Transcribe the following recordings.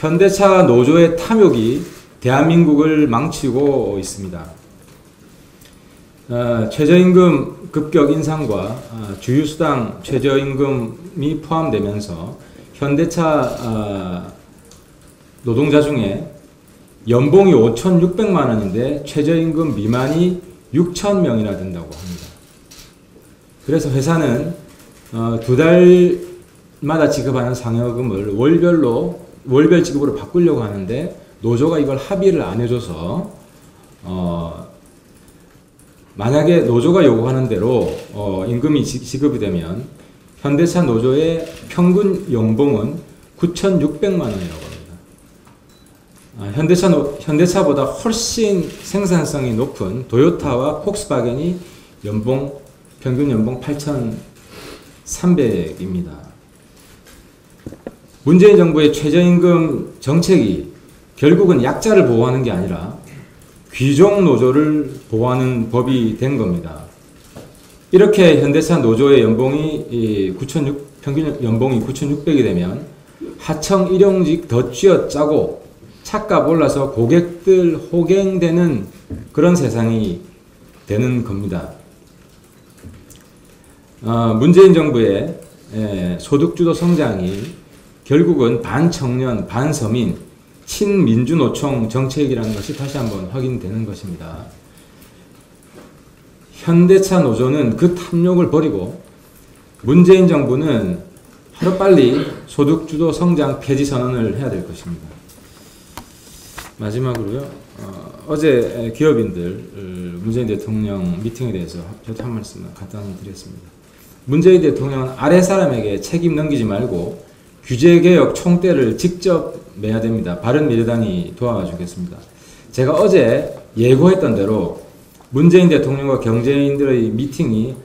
현대차 노조의 탐욕이 대한민국을 망치고 있습니다. 최저임금 급격 인상과 주휴수당 최저임금이 포함되면서 현대차 노동자 중에 연봉이 5,600만 원인데 최저임금 미만이 6,000명이나 된다고 합니다. 그래서 회사는 두 달마다 지급하는 상여금을 월별 지급으로 바꾸려고 하는데 노조가 이걸 합의를 안 해줘서 만약에 노조가 요구하는 대로 임금이 지급이 되면 현대차 노조의 평균 연봉은 9,600만 원이라고 합니다. 현대차보다 훨씬 생산성이 높은 도요타와 폭스바겐이 평균 연봉 8,300입니다. 문재인 정부의 최저임금 정책이 결국은 약자를 보호하는 게 아니라 귀족 노조를 보호하는 법이 된 겁니다. 이렇게 현대차 노조의 연봉이 평균 연봉이 9,600이 되면 하청 일용직 더 쥐어짜고 차값 올라서 고객들 호갱되는 그런 세상이 되는 겁니다. 문재인 정부의 소득주도 성장이 결국은 반청년, 반서민, 친민주노총 정책이라는 것이 다시 한번 확인되는 것입니다. 현대차 노조는 그 탐욕을 버리고 문재인 정부는 하루빨리 소득주도 성장 폐지 선언을 해야 될 것입니다. 마지막으로요. 어제 기업인들 문재인 대통령 미팅에 대해서 저도 한 말씀 간단히 드렸습니다. 문재인 대통령은 아래 사람에게 책임 넘기지 말고 규제개혁 총대를 직접 매야 됩니다. 바른미래당이 도와주겠습니다. 제가 어제 예고했던 대로 문재인 대통령과 경제인들의 미팅이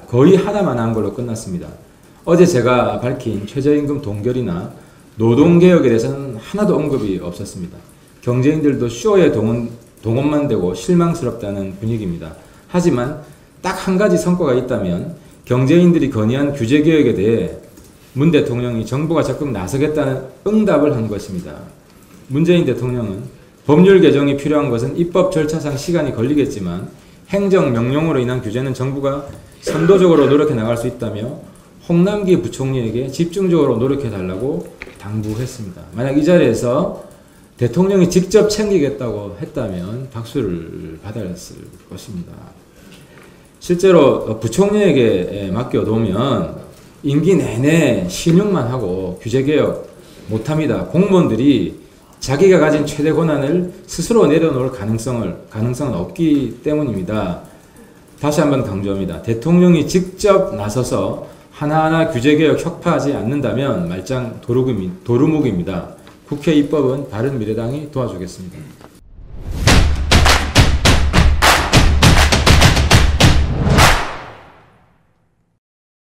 거의 하나만 한 걸로 끝났습니다. 어제 제가 밝힌 최저임금 동결이나 노동개혁에 대해서는 하나도 언급이 없었습니다. 경제인들도 쇼에 동원만 되고 실망스럽다는 분위기입니다. 하지만 딱 한 가지 성과가 있다면 경제인들이 건의한 규제개혁에 대해 문 대통령이 정부가 적극 나서겠다는 응답을 한 것입니다. 문재인 대통령은 법률 개정이 필요한 것은 입법 절차상 시간이 걸리겠지만 행정명령으로 인한 규제는 정부가 선도적으로 노력해 나갈 수 있다며 홍남기 부총리에게 집중적으로 노력해달라고 당부했습니다. 만약 이 자리에서 대통령이 직접 챙기겠다고 했다면 박수를 받았을 것입니다. 실제로 부총리에게 맡겨놓으면 임기 내내 신용만 하고 규제개혁 못합니다. 공무원들이 자기가 가진 최대 권한을 스스로 내려놓을 가능성은 없기 때문입니다. 다시 한번 강조합니다. 대통령이 직접 나서서 하나하나 규제개혁 혁파하지 않는다면 말짱 도루묵입니다. 국회 입법은 바른미래당이 도와주겠습니다.